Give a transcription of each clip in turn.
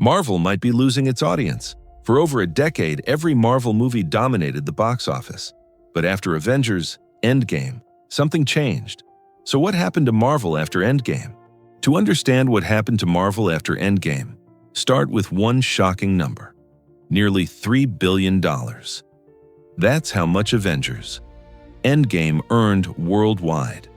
Marvel might be losing its audience. For over a decade, every Marvel movie dominated the box office. But after Avengers, Endgame, something changed. So what happened to Marvel after Endgame? To understand what happened to Marvel after Endgame, start with one shocking number: nearly $3 billion. That's how much Avengers Endgame earned worldwide.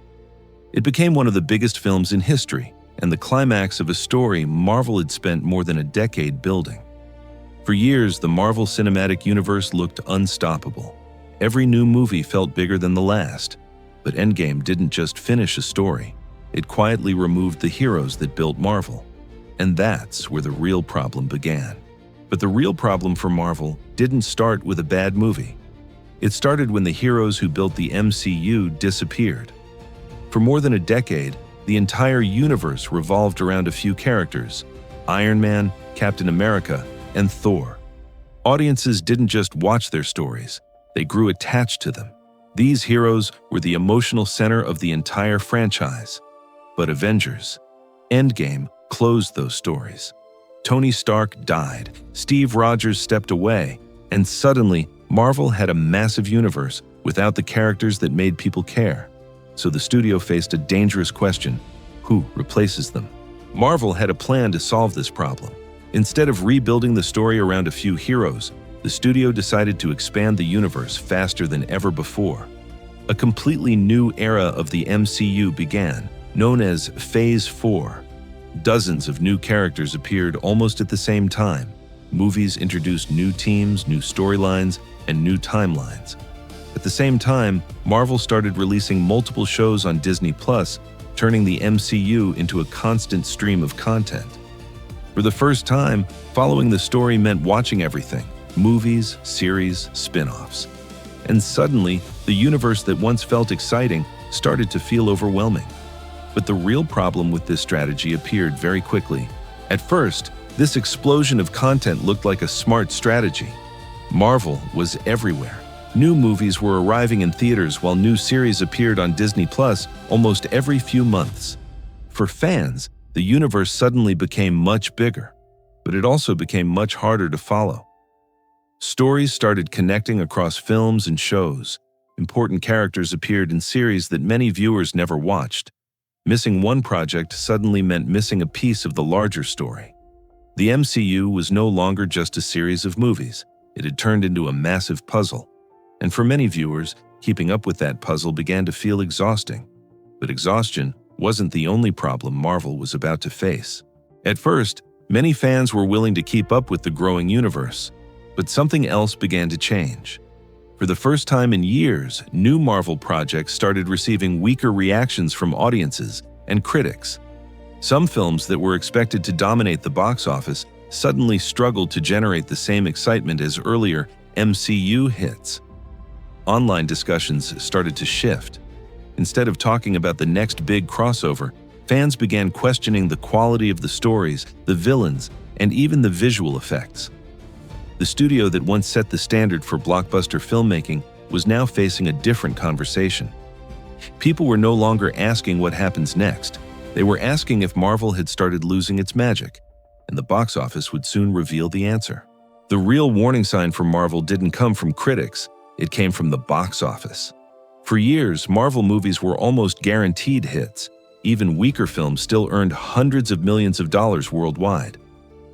It became one of the biggest films in history, and the climax of a story Marvel had spent more than a decade building. For years, the Marvel Cinematic Universe looked unstoppable. Every new movie felt bigger than the last. But Endgame didn't just finish a story. It quietly removed the heroes that built Marvel. And that's where the real problem began. But the real problem for Marvel didn't start with a bad movie. It started when the heroes who built the MCU disappeared. For more than a decade, the entire universe revolved around a few characters: Iron Man, Captain America, and Thor. Audiences didn't just watch their stories, they grew attached to them. These heroes were the emotional center of the entire franchise. But Avengers Endgame closed those stories. Tony Stark died, Steve Rogers stepped away, and suddenly Marvel had a massive universe without the characters that made people care. So the studio faced a dangerous question: who replaces them? Marvel had a plan to solve this problem. Instead of rebuilding the story around a few heroes, the studio decided to expand the universe faster than ever before. A completely new era of the MCU began, known as Phase 4. Dozens of new characters appeared almost at the same time. Movies introduced new teams, new storylines, and new timelines. At the same time, Marvel started releasing multiple shows on Disney+, turning the MCU into a constant stream of content. For the first time, following the story meant watching everything: movies, series, spin-offs. And suddenly, the universe that once felt exciting started to feel overwhelming. But the real problem with this strategy appeared very quickly. At first, this explosion of content looked like a smart strategy. Marvel was everywhere. New movies were arriving in theaters while new series appeared on Disney+ almost every few months. For fans, the universe suddenly became much bigger, but it also became much harder to follow. Stories started connecting across films and shows. Important characters appeared in series that many viewers never watched. Missing one project suddenly meant missing a piece of the larger story. The MCU was no longer just a series of movies. It had turned into a massive puzzle. And for many viewers, keeping up with that puzzle began to feel exhausting. But exhaustion wasn't the only problem Marvel was about to face. At first, many fans were willing to keep up with the growing universe. But something else began to change. For the first time in years, new Marvel projects started receiving weaker reactions from audiences and critics. Some films that were expected to dominate the box office suddenly struggled to generate the same excitement as earlier MCU hits. Online discussions started to shift. Instead of talking about the next big crossover, fans began questioning the quality of the stories, the villains, and even the visual effects. The studio that once set the standard for blockbuster filmmaking was now facing a different conversation. People were no longer asking what happens next. They were asking if Marvel had started losing its magic, and the box office would soon reveal the answer. The real warning sign for Marvel didn't come from critics, it came from the box office. For years, Marvel movies were almost guaranteed hits. Even weaker films still earned hundreds of millions of dollars worldwide.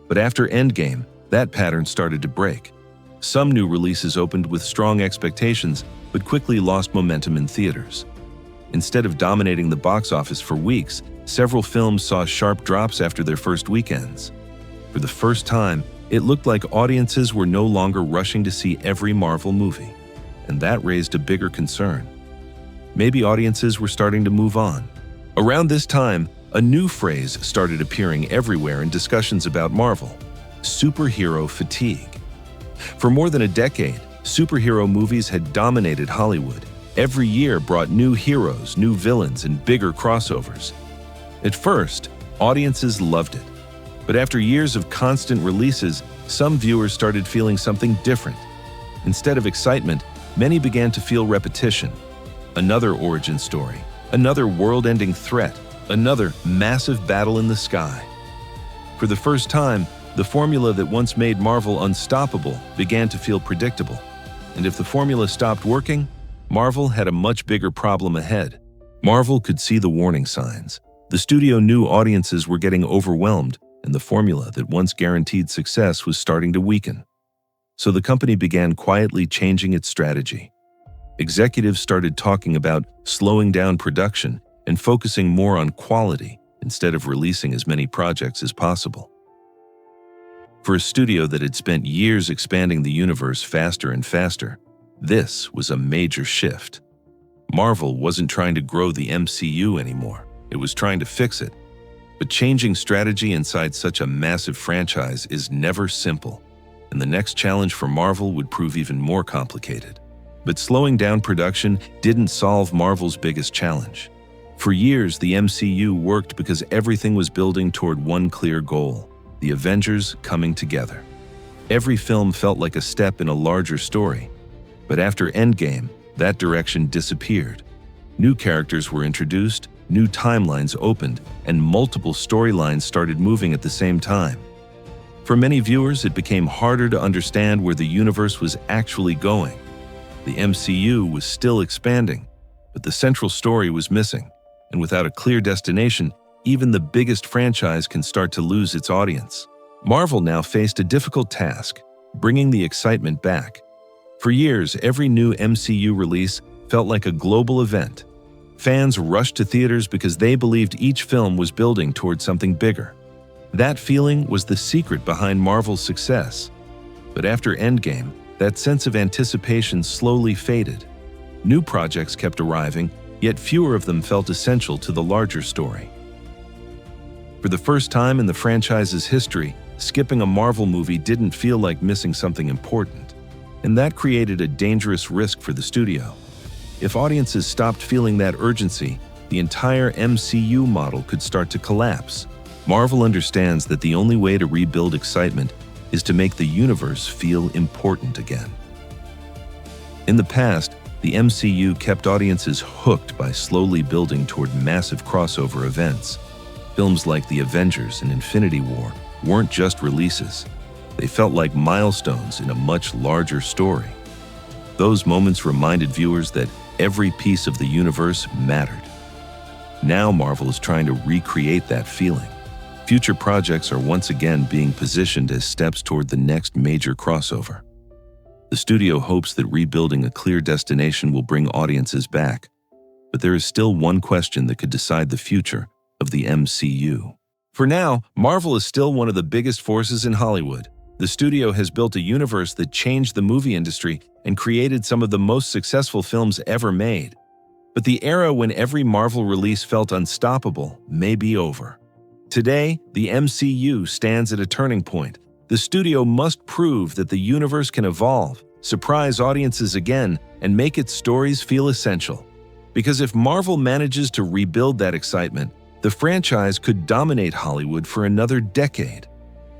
But after Endgame, that pattern started to break. Some new releases opened with strong expectations, but quickly lost momentum in theaters. Instead of dominating the box office for weeks, several films saw sharp drops after their first weekends. For the first time, it looked like audiences were no longer rushing to see every Marvel movie, and that raised a bigger concern. Maybe audiences were starting to move on. Around this time, a new phrase started appearing everywhere in discussions about Marvel: superhero fatigue. For more than a decade, superhero movies had dominated Hollywood. Every year brought new heroes, new villains, and bigger crossovers. At first, audiences loved it. But after years of constant releases, some viewers started feeling something different. Instead of excitement, many began to feel repetition. Another origin story, another world-ending threat, another massive battle in the sky. For the first time, The formula that once made Marvel unstoppable began to feel predictable. And if the formula stopped working, Marvel had a much bigger problem ahead. Marvel could see the warning signs. The studio knew audiences were getting overwhelmed, and the formula that once guaranteed success was starting to weaken. So the company began quietly changing its strategy. Executives started talking about slowing down production and focusing more on quality instead of releasing as many projects as possible. For a studio that had spent years expanding the universe faster and faster, this was a major shift. Marvel wasn't trying to grow the MCU anymore. It was trying to fix it. But changing strategy inside such a massive franchise is never simple, and the next challenge for Marvel would prove even more complicated. But slowing down production didn't solve Marvel's biggest challenge. For years, the MCU worked because everything was building toward one clear goal: the Avengers coming together. Every film felt like a step in a larger story. But after Endgame, that direction disappeared. New characters were introduced, new timelines opened, and multiple storylines started moving at the same time. For many viewers, it became harder to understand where the universe was actually going. The MCU was still expanding, but the central story was missing. And without a clear destination, even the biggest franchise can start to lose its audience. Marvel now faced a difficult task: bringing the excitement back. For years, every new MCU release felt like a global event. Fans rushed to theaters because they believed each film was building toward something bigger. That feeling was the secret behind Marvel's success. But after Endgame, that sense of anticipation slowly faded. New projects kept arriving, yet fewer of them felt essential to the larger story. For the first time in the franchise's history, skipping a Marvel movie didn't feel like missing something important. And that created a dangerous risk for the studio. If audiences stopped feeling that urgency, the entire MCU model could start to collapse. Marvel understands that the only way to rebuild excitement is to make the universe feel important again. In the past, the MCU kept audiences hooked by slowly building toward massive crossover events. Films like The Avengers and Infinity War weren't just releases. They felt like milestones in a much larger story. Those moments reminded viewers that every piece of the universe mattered. Now Marvel is trying to recreate that feeling. Future projects are once again being positioned as steps toward the next major crossover. The studio hopes that rebuilding a clear destination will bring audiences back, but there is still one question that could decide the future of the MCU. For now, Marvel is still one of the biggest forces in Hollywood. The studio has built a universe that changed the movie industry and created some of the most successful films ever made. But the era when every Marvel release felt unstoppable may be over. Today, the MCU stands at a turning point. The studio must prove that the universe can evolve, surprise audiences again, and make its stories feel essential. Because if Marvel manages to rebuild that excitement, the franchise could dominate Hollywood for another decade.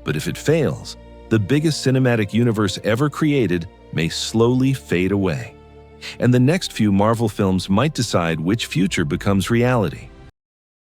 But if it fails, the biggest cinematic universe ever created may slowly fade away. And the next few Marvel films might decide which future becomes reality.